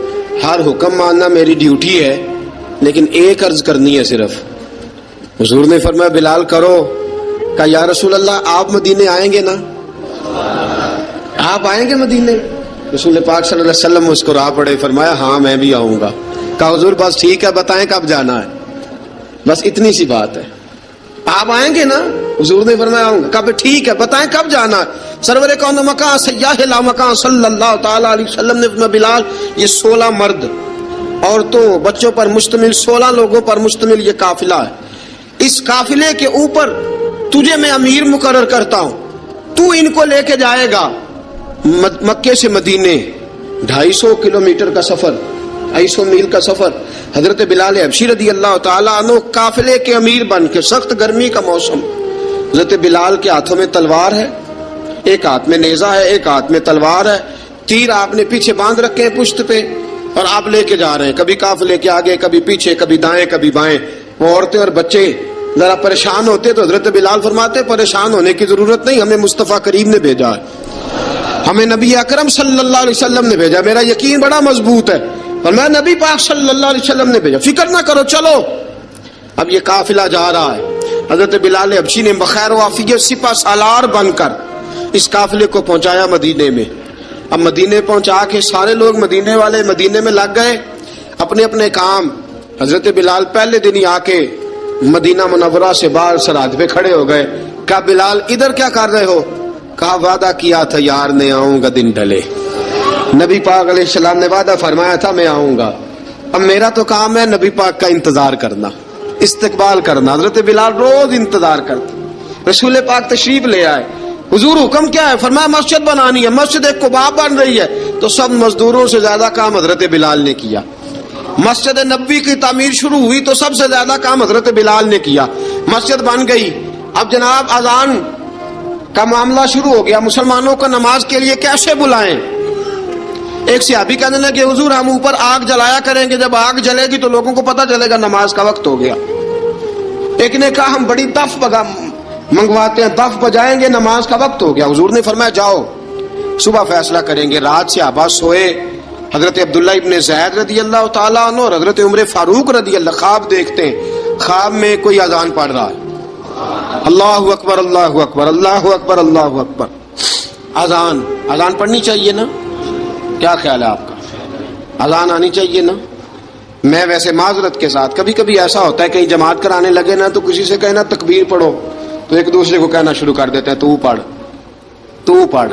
ہر حکم ماننا میری ڈیوٹی ہے، لیکن ایک عرض کرنی ہے صرف. حضور نے فرمایا بلال کرو. کہا یا رسول اللہ آپ مدینے آئیں گے نا، آپ آئیں گے مدینے؟ رسول پاک صلی اللہ علیہ وسلم مسکرا پڑے، فرمایا ہاں میں بھی آؤں گا. کہا حضور بس ٹھیک ہے، بتائیں کب جانا ہے، بس اتنی سی بات ہے، آپ آئیں گے نا؟ حضور نے فرمایا آؤں گا. کہا ٹھیک ہے بتائیں کب جانا ہے. سرور کون مکان سیاح لا مکان صلی اللہ تعالیٰ علیہ وسلم نے فرمایا بلال یہ 16 مرد عورتوں بچوں پر مشتمل 16 لوگوں پر مشتمل یہ قافلہ ہے. اس قافلے کے اوپر تجھے میں امیر مقرر کرتا ہوں، تو ان کو لے کے جائے گا مکے سے مدینے 250 کلومیٹر کا سفر، 250 میل کا سفر. حضرت بلال حبشی رضی اللہ تعالیٰ عنہ قافلے کے امیر بن کے، سخت گرمی کا موسم، حضرت بلال کے ہاتھوں میں تلوار ہے، ایک ہاتھ میں نیزہ ہے، ایک ہاتھ میں تلوار ہے، تیر آپ نے پیچھے باندھ رکھے ہیں پشت پہ، اور آپ لے کے جا رہے ہیں، کبھی قافلے کے آگے، کبھی پیچھے، کبھی دائیں کبھی بائیں. وہ عورتیں اور بچے ذرا پریشان ہوتے تو حضرت بلال فرماتے پریشان ہونے کی ضرورت نہیں، ہمیں مصطفیٰ کریم نے بھیجا ہے، ہمیں نبی اکرم صلی اللہ علیہ وسلم نے بھیجا، میرا یقین بڑا مضبوط ہے، اور میں نبی پاک صلی اللہ علیہ وسلم نے بھیجا، فکر نہ کرو چلو. اب یہ قافلہ جا رہا ہے. حضرت بلال حبشی نے بخیر و عافیت سپہ سالار بن کر اس قافلے کو پہنچایا مدینے میں. اب مدینے پہنچا کے سارے لوگ مدینے والے مدینے میں لگ گئے اپنے اپنے کام. حضرت بلال پہلے دن ہی آ کے مدینہ منورہ سے باہر سرحد پہ کھڑے ہو گئے. کہا بلال ادھر کیا کر رہے ہو؟ کہا وعدہ کیا تھا یار نے آؤں گا دن ڈھلے، نبی پاک علیہ السلام نے وعدہ فرمایا تھا میں آؤں گا، اب میرا تو کام ہے نبی پاک کا انتظار کرنا، استقبال کرنا. حضرت بلال روز انتظار کرتے. رسول پاک تشریف لے آئے. حضور حکم کیا ہے؟ فرمایا مسجد بنانی ہے. مسجد ایک قباء بن رہی ہے تو سب مزدوروں سے زیادہ کام حضرت بلال نے کیا. مسجد نبوی کی تعمیر شروع ہوئی تو سب سے زیادہ کام حضرت بلال نے کیا. مسجد بن گئی. اب جناب اذان کا معاملہ شروع ہو گیا، مسلمانوں کو نماز کے لیے کیسے بلائیں؟ ایک صحابی کہنے لگے حضور ہم اوپر آگ جلایا کریں گے، جب آگ جلے گی تو لوگوں کو پتہ چلے گا نماز کا وقت ہو گیا. ایک نے کہا ہم بڑی دف منگواتے ہیں، دف بجائیں گے، نماز کا وقت ہو گیا. حضور نے فرمایا جاؤ صبح فیصلہ کریں گے. رات صحابہ سوئے. حضرت عبداللہ ابن زید رضی اللہ تعالیٰ عنہ اور حضرت عمر فاروق رضی اللہ خواب دیکھتے ہیں، خواب میں کوئی اذان پڑھ رہا ہے، اللہ اکبر اللہ اکبر اللہ اکبر اللہ اکبر. اذان پڑھنی چاہیے نا؟ کیا خیال ہے آپ کا؟ اذان آنی چاہیے نا؟ میں ویسے معذرت کے ساتھ کبھی کبھی ایسا ہوتا ہے کہیں جماعت کرانے لگے نا تو کسی سے کہنا تکبیر پڑھو تو ایک دوسرے کو کہنا شروع کر دیتے ہیں تو پڑھ تو پڑھ.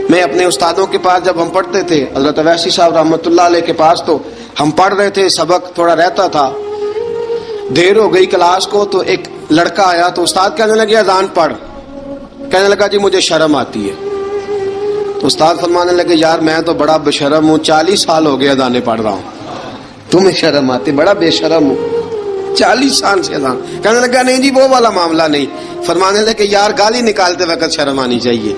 میں اپنے استادوں کے پاس جب ہم پڑھتے تھے حضرت اویسی صاحب رحمۃ اللہ علیہ کے پاس، تو ہم پڑھ رہے تھے، سبق تھوڑا رہتا تھا، دیر ہو گئی کلاس کو، تو ایک لڑکا آیا تو استاد کہنے لگے اذان پڑھ. کہنے لگا جی مجھے شرم آتی ہے. تو استاد فرمانے لگے یار میں تو بڑا بے شرم ہوں، 40 سال ہو گئے اذانیں پڑھ رہا ہوں، تمہیں شرم آتی؟ بڑا بے شرم ہوں، 40 سال سے اذان. کہنے لگا نہیں جی وہ والا معاملہ نہیں. فرمانے لگے یار گالی نکالتے وقت شرم آنی چاہیے،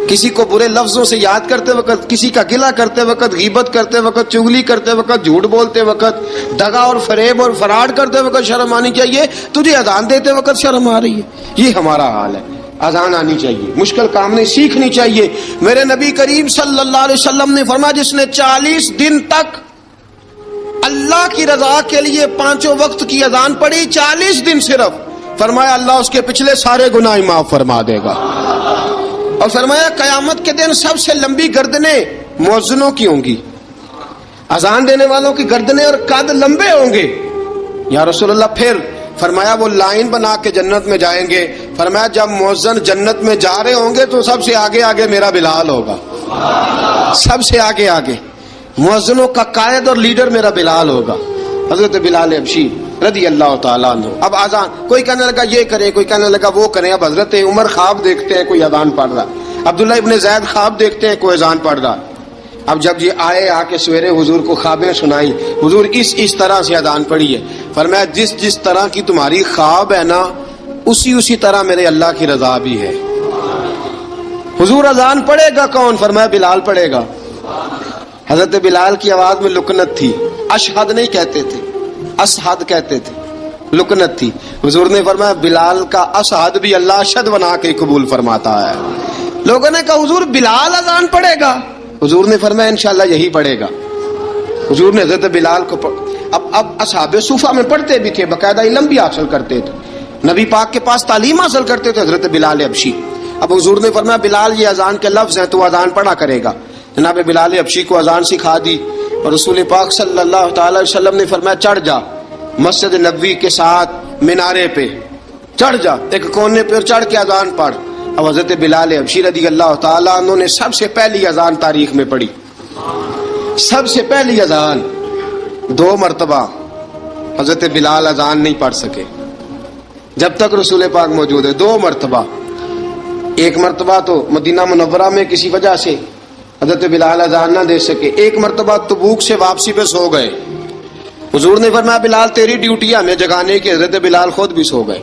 کسی کو برے لفظوں سے یاد کرتے وقت، کسی کا گلہ کرتے وقت، غیبت کرتے وقت، چغلی کرتے وقت، جھوٹ بولتے وقت، دغا اور فریب اور فراڈ کرتے وقت شرم آنی چاہیے. تجھے اذان دیتے وقت شرم آ رہی ہے؟ یہ ہمارا حال ہے. اذان آنی چاہیے، مشکل کام نہیں، سیکھنی چاہیے. میرے نبی کریم صلی اللہ علیہ وسلم نے فرمایا جس نے 40 دن تک اللہ کی رضا کے لیے 5 وقت کی اذان پڑھی، 40 دن صرف، فرمایا اللہ اس کے پچھلے سارے گناہ معاف فرما دے گا. اور فرمایا قیامت کے دن سب سے لمبی گردنیں مؤذنوں کی ہوں گی، اذان دینے والوں کی گردنیں اور قد لمبے ہوں گے. یا رسول اللہ پھر؟ فرمایا وہ لائن بنا کے جنت میں جائیں گے. فرمایا جب مؤذن جنت میں جا رہے ہوں گے تو سب سے آگے آگے میرا بلال ہوگا، سب سے آگے آگے مؤذنوں کا قائد اور لیڈر میرا بلال ہوگا، حضرت بلال حبشی رضی اللہ تعالیٰ عنہ. اب اذان کوئی کہنے لگا یہ کریں، کوئی کہنے لگا وہ کریں. اب حضرت عمر خواب دیکھتے ہیں کوئی اذان پڑھ رہا، عبداللہ ابن زید خواب دیکھتے ہیں کوئی اذان پڑھ رہا. اب جب یہ آئے آ کے سویرے حضور کو خوابیں سنائی، حضور اس طرح سے اذان پڑھی ہے. فرمایا جس طرح کی تمہاری خواب ہے نا اسی طرح میرے اللہ کی رضا بھی ہے. حضور اذان پڑھے گا کون؟ فرمایا بلال پڑھے گا. حضرت بلال کی آواز میں لکنت تھی، اشہد نہیں کہتے تھے، اشہد کہتے تھے، لکنت تھی. حضور نے فرمایا بلال کا اشہد بھی اللہ اشہد بنا کے قبول فرماتا ہے. لوگوں نے کہا حضور بلال اذان پڑھے گا؟ حضور نے فرمایا انشاءاللہ یہی پڑھے گا. حضور نے حضرت بلال کو اب اصحاب صوفہ میں پڑھتے بھی تھے، باقاعدہ علم بھی حاصل کرتے تھے، نبی پاک کے پاس تعلیم حاصل کرتے تھے، حضرت بلال حبشی. اب حضور نے فرمایا بلال یہ اذان کے لفظ ہیں تو اذان پڑھا کرے گا. جناب بلال حبشی کو اذان سکھا دی اور رسول پاک صلی اللہ تعالی وسلم نے فرمایا چڑھ جا مسجد نبوی کے ساتھ مینارے پہ، چڑھ جا ایک کونے پہ اور چڑھ کے اذان پڑھ. اب حضرت بلال حبشی رضی اللہ تعالیٰ عنہ نے سب سے پہلی اذان تاریخ میں پڑھی، سب سے پہلی اذان. 2 مرتبہ حضرت بلال اذان نہیں پڑھ سکے جب تک رسول پاک موجود ہے. 2 مرتبہ، ایک مرتبہ تو مدینہ منورہ میں کسی وجہ سے حضرت بلال اذان نہ دے سکے، ایک مرتبہ تبوک سے واپسی پہ سو گئے. حضور نے فرمایا بلال تیری ڈیوٹی ہے ہمیں جگانے کی. حضرت بلال خود بھی سو گئے.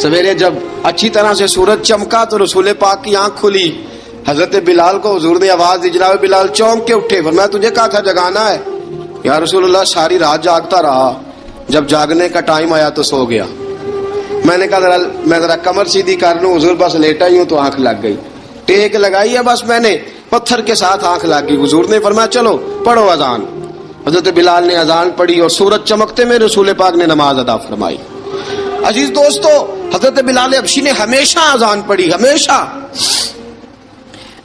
سویرے جب اچھی طرح سے سورج چمکا تو رسول پاک کی آنکھ کھلی. حضرت بلال کو حضور نے آواز دی، جناب بلال چونک کے اٹھے. فرمایا تجھے کہا تھا جگانا ہے؟ یا رسول اللہ ساری رات جاگتا رہا، جب جاگنے کا ٹائم آیا تو سو گیا. میں نے کہا میں ذرا کمر سیدھی کر لوں. حضور بس لیٹا ہی ہوں تو آنکھ لگ گئی، ٹیک لگائی ہے بس میں نے، پتھر کے ساتھ آنکھ لگ گئی. حضور نے فرمایا چلو پڑھو اذان. حضرت بلال نے اذان پڑھی اور سورج چمکتے میں رسول پاک نے نماز ادا فرمائی. عزیز دوستو حضرت بلال حبشی نے ہمیشہ اذان پڑھی، ہمیشہ.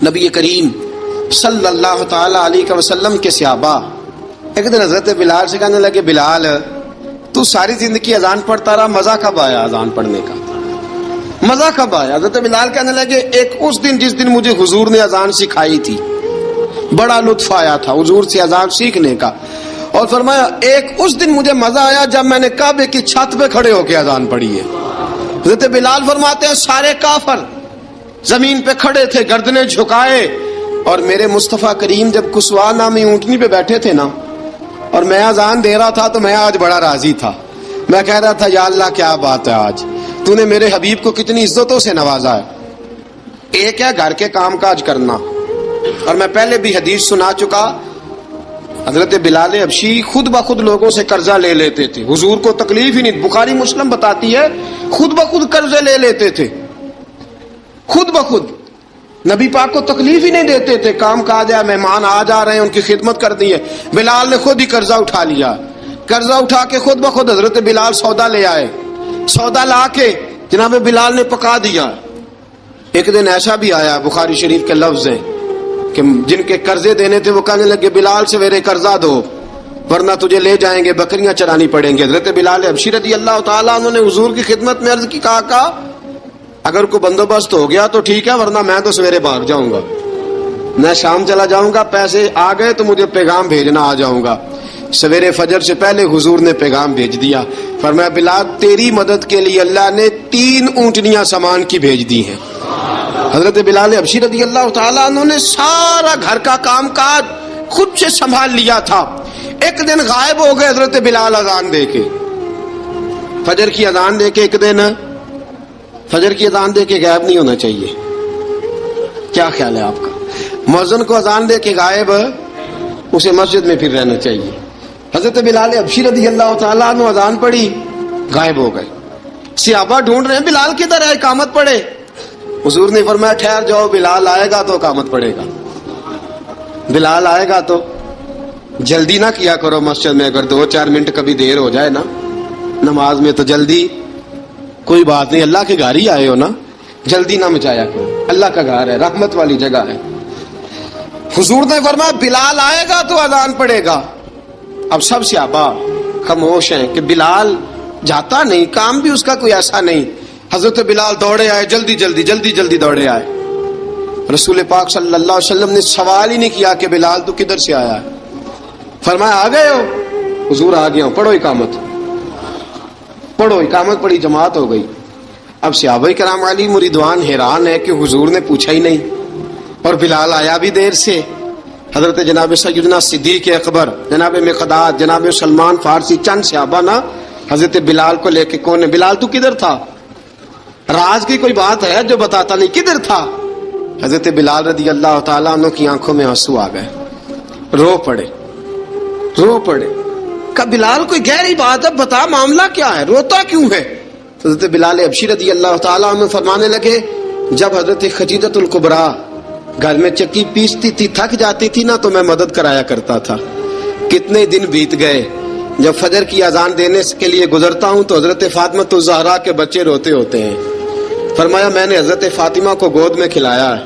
نبی کریم صلی اللہ تعالی علیہ وسلم کے صحابہ ایک دن حضرت بلال سے کہنے لگے بلال تو ساری زندگی اذان پڑھتا رہا، مزہ کب آیا اذان پڑھنے کا؟ مزہ کب آیا؟ حضرت بلال کہنے لگے ایک اس دن جس دن مجھے حضور نے اذان سکھائی تھی، بڑا لطف آیا تھا حضور سے اذان سیکھنے کا. اور فرمایا ایک اس دن مجھے مزہ آیا جب میں نے کعبے کی چھت پہ کھڑے ہو کے اذان پڑھی ہے. حضرت بلال فرماتے ہیں سارے کافر زمین پہ کھڑے تھے گردنیں جھکائے، اور میرے مصطفیٰ کریم جب کسوا نامی اونٹنی پہ بیٹھے تھے نا اور میں اذان دے رہا تھا تو میں آج بڑا راضی تھا. میں کہہ رہا تھا یا اللہ کیا بات ہے، آج تو نے میرے حبیب کو کتنی عزتوں سے نوازا ہے. ایک ہے گھر کے کام کاج کرنا، اور میں پہلے بھی حدیث سنا چکا، حضرت بلال حبشی خود بخود لوگوں سے قرضہ لے لیتے تھے، حضور کو تکلیف ہی نہیں. بخاری مسلم بتاتی ہے خود بخود قرضے لے لیتے تھے، خود بخود نبی پاک کو تکلیف ہی نہیں دیتے تھے. کام کاج ہے، مہمان آ جا رہے ہیں، ان کی خدمت کر دی ہے. بلال نے خود ہی قرضہ اٹھا لیا، قرضہ اٹھا کے خود بخود حضرت بلال سودا لے آئے، سودا لا کے جناب بلال نے پکا دیا. ایک دن ایسا بھی آیا بخاری شریف کے لفظ ہیں کہ جن کے قرضے دینے تھے وہ کہنے لگے بلال سویرے قرضہ دو. ورنہ تجھے لے جائیں گے، بکریاں چرانی پڑیں گے۔ حضرت بلال حبشی رضی اللہ تعالیٰ عنہ نے حضور کی خدمت میں عرض کی، کہا اگر کوئی بندوبست ہو گیا تو ٹھیک ہے، ورنہ میں تو سویرے بھاگ جاؤں گا، میں شام چلا جاؤں گا، پیسے آ گئے تو مجھے پیغام بھیجنا، آ جاؤں گا۔ سویرے فجر سے پہلے حضور نے پیغام بھیج دیا، فرمایا بلال تیری مدد کے لیے اللہ نے 3 اونٹنیاں سامان کی بھیج دی ہیں۔ حضرت بلال حبشی رضی اللہ تعالیٰ عنہ نے سارا گھر کا کام کاج خود سے سنبھال لیا تھا۔ ایک دن غائب ہو گئے حضرت بلال اذان دے کے، فجر کی اذان دے کے، ایک دن فجر کی اذان دے کے غائب نہیں ہونا چاہیے، کیا خیال ہے آپ کا؟ مؤذن کو اذان دے کے غائب، اسے مسجد میں پھر رہنا چاہیے۔ حضرت بلال حبشی رضی اللہ تعالیٰ عنہ اذان پڑھی، غائب ہو گئے۔ صحابہ ڈھونڈ رہے ہیں بلال کدھر ہے، اقامت پڑھے۔ حضور نے فرمایا ٹھہر جاؤ، بلال آئے گا تو اقامت پڑھے گا، بلال آئے گا تو جلدی نہ کیا کرو مسجد میں، اگر 2-4 منٹ کبھی دیر ہو جائے نا نماز میں تو جلدی کوئی بات نہیں، اللہ کے گھر ہی آئے ہو نا، جلدی نہ مچایا کرو، اللہ کا گھر ہے، رحمت والی جگہ ہے۔ حضور نے فرمایا بلال آئے گا تو اذان پڑے گا۔ اب سب صحابہ خاموش ہیں کہ بلال جاتا نہیں، کام بھی اس کا کوئی ایسا نہیں۔ حضرت بلال دوڑے آئے، جلدی دوڑے آئے۔ رسول پاک صلی اللہ علیہ وسلم نے سوال ہی نہیں کیا کہ بلال تو کدھر سے آیا ہے، فرمایا آ گئے ہو؟ حضور آ گیا ہوں، پڑھو اقامت، پڑھو اقامت پڑھی، جماعت ہو گئی۔ اب صحابہ کرام علی مریدوان حیران ہے کہ حضور نے پوچھا ہی نہیں اور بلال آیا بھی دیر سے۔ حضرت جناب سیدنا صدیق اکبر، جناب مقداد، جناب سلمان فارسی، چند صحابہ نا حضرت بلال کو لے کے، کون ہے بلال تو کدھر تھا؟ راز کی کوئی بات ہے جو بتاتا نہیں، کدھر تھا؟ حضرت بلال رضی اللہ تعالیٰ عنہ کی آنکھوں میں آنسو آ گئے، رو پڑے۔ کہ بلال کوئی گہری بات ہے، بتا معاملہ کیا ہے، روتا کیوں ہے؟ حضرت بلال حبشی رضی اللہ تعالیٰ عنہ فرمانے لگے، جب حضرت خدیجہ الکبریٰ گھر میں چکی پیستی تھی، تھک جاتی تھی نا تو میں مدد کرایا کرتا تھا۔ کتنے دن بیت گئے، جب فجر کی اذان دینے کے لیے گزرتا ہوں تو حضرت فاطمہ الزہرا کے بچے روتے ہوتے ہیں۔ فرمایا میں نے حضرت فاطمہ کو گود میں کھلایا ہے،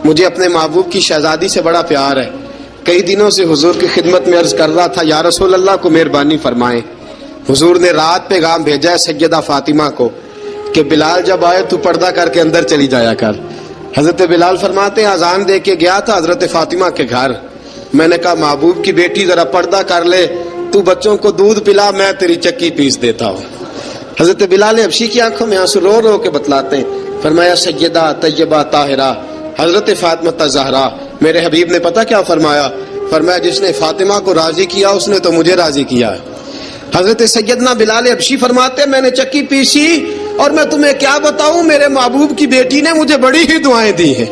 مجھے اپنے محبوب کی شہزادی سے بڑا پیار ہے۔ کئی دنوں سے حضور کی خدمت میں عرض کر رہا تھا یا رسول اللہ کو مہربانی فرمائیں۔ حضور نے رات پیغام بھیجا ہے سیدہ فاطمہ کو کہ بلال جب آئے تو پردہ کر کے اندر چلی جایا کر۔ حضرت بلال فرماتے ہیں اذان دے کے گیا تھا حضرت فاطمہ کے گھر، میں نے کہا محبوب کی بیٹی ذرا پردہ کر لے، تو بچوں کو دودھ پلا، میں تیری چکی پیس دیتا ہوں۔ حضرت بلال حبشی کی آنکھوں میں آنسو رو رو کے بتلاتے ہیں، فرمایا سیدہ طیبہ طاہرہ حضرت فاطمہ الزہرا، میرے حبیب نے پتہ کیا فرمایا؟ فرمایا جس نے فاطمہ کو راضی کیا اس نے تو مجھے راضی کیا ہے۔ حضرت سیدنا بلال حبشی فرماتے ہیں میں نے چکی پیسی اور میں تمہیں کیا بتاؤں، میرے محبوب کی بیٹی نے مجھے بڑی ہی دعائیں دی ہیں،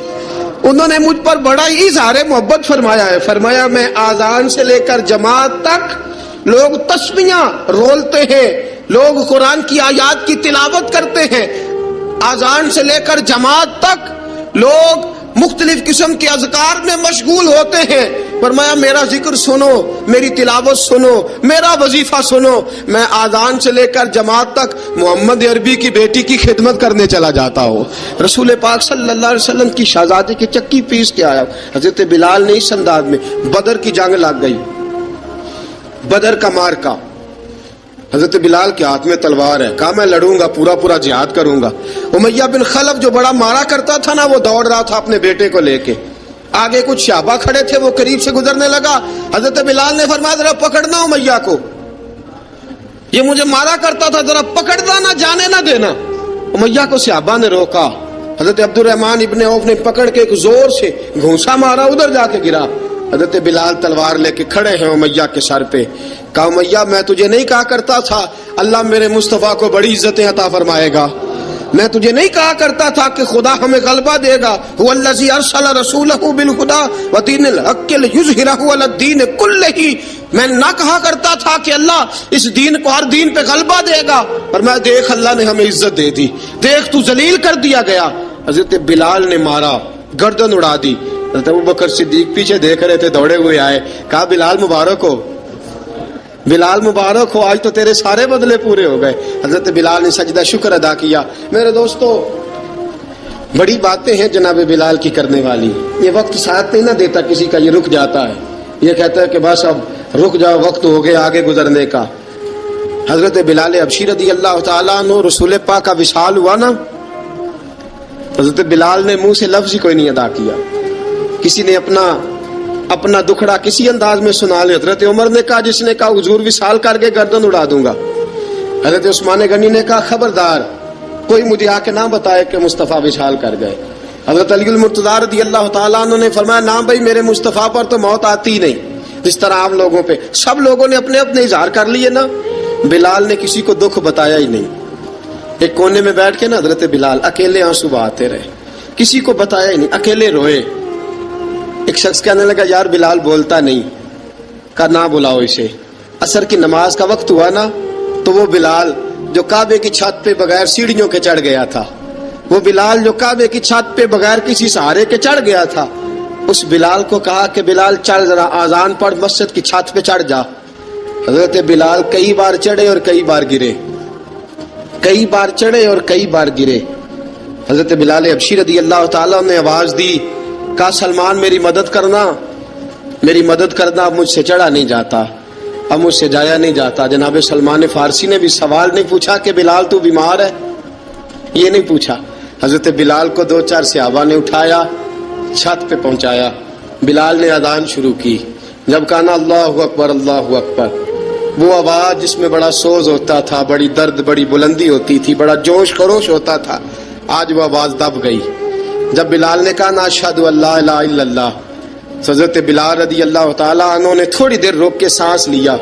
انہوں نے مجھ پر بڑا ہی اظہار محبت فرمایا ہے۔ فرمایا میں آذان سے لے کر جماعت تک لوگ تسبیحاں رولتے ہیں، لوگ قرآن کی آیات کی تلاوت کرتے ہیں، آذان سے لے کر جماعت تک لوگ مختلف قسم کے اذکار میں مشغول ہوتے ہیں۔ فرمایا میرا ذکر سنو، میری تلاوت سنو، میرا وظیفہ سنو، میں آذان سے لے کر جماعت تک محمد عربی کی بیٹی کی خدمت کرنے چلا جاتا ہوں۔ رسول پاک صلی اللہ علیہ وسلم کی شہزادی کی چکی پیس کے آیا۔ حضرت بلال نے اس انداز میں، بدر کی جنگ لگ گئی، بدر کا مارکا، حضرت بلال کے ہاتھ میں تلوار ہے، کہا میں لڑوں گا، پورا جہاد کروں گا۔ امیہ بن خلف جو بڑا مارا کرتا تھا نا، وہ دوڑ رہا تھا اپنے بیٹے کو لے کے، آگے کچھ صحابہ کھڑے تھے، وہ قریب سے گزرنے لگا، حضرت بلال نے فرمایا ذرا پکڑنا امیہ کو، یہ مجھے مارا کرتا تھا، ذرا پکڑنا، نہ جانے نہ دینا۔ امیہ کو صحابہ نے روکا، حضرت عبد الرحمن ابن عوف نے پکڑ کے ایک زور سے گھونسا مارا، ادھر جا کے گرا۔ حضرت بلال تلوار لے کے کھڑے ہیں امیہ کے سر پہ، کہا امیہ میں تجھے نہیں کہا کرتا تھا اللہ میرے مصطفیٰ کو بڑی عزتیں عطا فرمائے گا، میں تجھے نہیں کہا کرتا تھا کہ خدا ہمیں غلبہ دے گا، هو الذی ارسل رسولہ بالہدی ودین الحق لیظہرہ علی الدین کلہ، میں نہ کہا کرتا تھا کہ اللہ اس دین کو ہر دین پہ غلبہ دے گا، پر میں دیکھ اللہ نے ہمیں عزت دے دی، دیکھ تو ذلیل کر دیا گیا۔ حضرت بلال نے مارا، گردن اڑا دی۔ حضرت ابوبکر صدیق پیچھے دیکھ رہے تھے، دوڑے ہوئے آئے، کہا بلال مبارک ہو، بلال مبارک ہو، آج تو تیرے سارے بدلے پورے ہو گئے۔ حضرت بلال نے سجدہ شکر ادا کیا۔ میرے دوستو بڑی باتیں ہیں جناب بلال کی کرنے والی، یہ وقت ساتھ نہیں نہ دیتا، کسی کا یہ رک جاتا ہے، یہ کہتا ہے کہ بس اب رک جاؤ وقت ہو گیا آگے گزرنے کا. حضرت بلال حبشی رضی اللہ تعالیٰ عنہ رسول پاک کا وصال ہوا نا، حضرت بلال نے منہ سے لفظ ہی کوئی نہیں ادا کیا. کسی نے اپنا دکھڑا کسی انداز میں سنا لیا. حضرت عمر نے کہا، جس نے کہا حضور وصال کر کے گردن اڑا دوں گا. حضرت عثمان غنی نے کہا خبردار کوئی مجھے آ کے نہ بتائے کہ مصطفیٰ وصال کر گئے. حضرت علی المرتضیٰ رضی اللہ تعالیٰ عنہ نے فرمایا نہ بھائی میرے مصطفیٰ پر تو موت آتی ہی نہیں، جس طرح عام لوگوں پہ. سب لوگوں نے اپنے اپنے اظہار کر لیے نا، بلال نے کسی کو دکھ بتایا ہی نہیں. ایک کونے میں بیٹھ کے نا حضرت بلال اکیلے آنسو بہاتے رہے، کسی کو بتایا ہی نہیں، اکیلے روئے. ایک شخص کہنے لگا یار بلال بولتا نہیں. کہا نہ بلاؤ اسے. عصر کی نماز کا وقت ہوا نا تو وہ بلال جو کعبے کی چھت پہ بغیر سیڑھیوں کے چڑھ گیا تھا، وہ بلال جو کعبے کی چھت پہ بغیر کسی سہارے کے چڑھ گیا تھا، اس بلال کو کہا کہ بلال چڑھ ذرا آذان پڑھ مسجد کی چھت پہ چڑھ جا. حضرت بلال کئی بار چڑھے اور کئی بار گرے، کئی بار چڑھے اور کئی بار گرے. حضرت بلال حبشی رضی اللہ تعالیٰ نے آواز دی، کہا سلمان میری مدد کرنا، میری مدد کرنا. اب مجھ سے چڑھا نہیں جاتا، اب مجھ سے جایا نہیں جاتا. جناب سلمان فارسی نے بھی سوال نہیں پوچھا کہ بلال تو بیمار ہے، یہ نہیں پوچھا. حضرت بلال کو 2-4 صحابہ نے اٹھایا، چھت پہ پہنچایا. بلال نے اذان شروع کی. جب کہا نا اللہ اکبر اللہ اکبر، وہ آواز جس میں بڑا سوز ہوتا تھا، بڑی درد بڑی بلندی ہوتی تھی، بڑا جوش خروش ہوتا تھا، آج وہ آواز دب گئی. جب بلال نے کہا نا اشہد ان لا الہ الا اللہ، حضرت بلال رضی اللہ تعالیٰ عنہ نے تھوڑی دیر روک کے سانس لیا.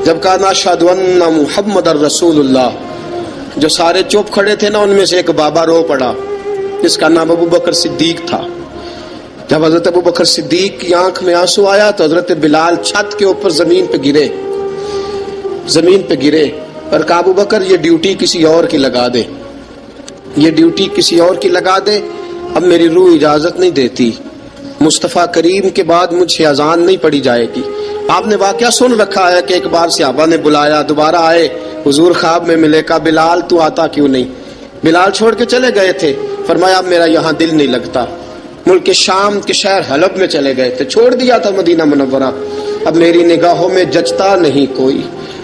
جب کہا نا اشہد ان محمد الرسول اللہ، جو سارے چپ کھڑے تھے نا ان میں سے ایک بابا رو پڑا جس کا نام ابو بکر صدیق تھا. جب حضرت ابو بکر صدیق کی آنکھ میں آنسو آیا تو حضرت بلال چھت کے اوپر زمین پہ گرے، زمین پہ گرے اور کہا ابو بکر یہ ڈیوٹی کسی اور کی لگا دے، یہ ڈیوٹی کسی اور کی لگا دے، اب میری روح اجازت نہیں دیتی، مصطفیٰ کریم کے بعد مجھ سے اذان نہیں پڑھی جائے گی. آپ نے واقعہ سن رکھا ہے کہ ایک بار صحابہ نے بلایا، دوبارہ آئے، حضور خواب میں ملے. کہا بلال تو آتا کیوں نہیں؟ بلال چھوڑ کے چلے گئے تھے. فرمایا اب میرا یہاں دل نہیں لگتا. ملک شام کے شہر حلب میں چلے گئے تھے، چھوڑ دیا تھا مدینہ منورہ. اب میری نگاہوں میں جچتا نہیں کوئی،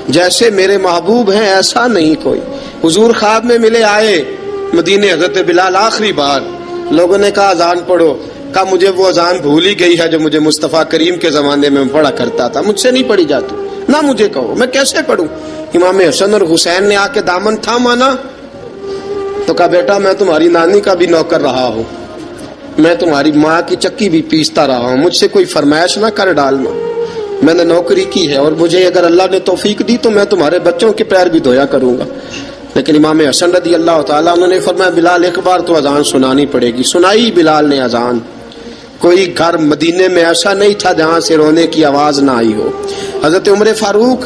جیسے میرے محبوب ہیں ایسا نہیں کوئی. حضور خواب میں ملے، آئے مدینے. حضرت بلال آخری بار، لوگوں نے کہا اذان پڑھو. کہا مجھے وہ اذان بھول ہی گئی ہے جو مجھے مصطفیٰ کریم کے زمانے میں پڑھا کرتا تھا، مجھ سے نہیں پڑھی جاتی. نہ مجھے کہو، میں کیسے پڑھوں؟ امام حسن اور حسین نے آ کے دامن تھاما نا تو کہا بیٹا میں تمہاری نانی کا بھی نوکر رہا ہوں، میں تمہاری ماں کی چکی بھی پیستا رہا ہوں، مجھ سے کوئی فرمائش نہ کر ڈالنا. میں نے نوکری کی ہے اور مجھے اگر اللہ نے توفیق دی تو میں تمہارے بچوں کے پیر بھی دھویا کروں گا. لیکن امام حسن رضی اللہ تعالیٰ عنہ نے فرمایا بلال ایک بار تو اذان سنانی پڑے گی. سنائی بلال نے اذان. کوئی گھر مدینے میں ایسا نہیں تھا جہاں سے رونے کی آواز نہ آئی ہو. حضرت عمر فاروق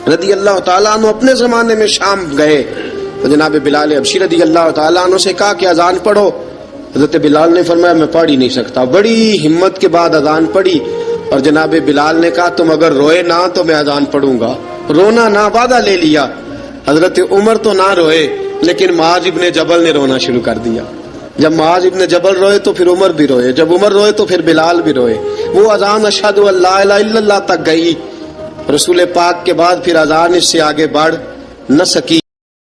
رضی اللہ تعالیٰ عنہ اپنے زمانے میں شام گئے تو جناب بلال حبشی رضی اللہ تعالیٰ عنہ سے کہا کہ اذان پڑھو. حضرت بلال نے فرمایا میں پڑھ ہی نہیں سکتا. بڑی ہمت کے بعد اذان پڑھی اور جناب بلال نے کہا تم اگر روئے نہ تو میں اذان پڑھوں گا. رونا نہ، وعدہ لے لیا. حضرت عمر تو نہ روئے لیکن معاذ ابن جبل نے رونا شروع کر دیا. جب معاذ ابن جبل روئے تو پھر عمر بھی روئے، جب عمر روئے تو پھر بلال بھی روئے. وہ اذان اشہد ان لا الہ الا اللہ تک گئی. رسول پاک کے بعد پھر اذان اس سے آگے بڑھ نہ سکی.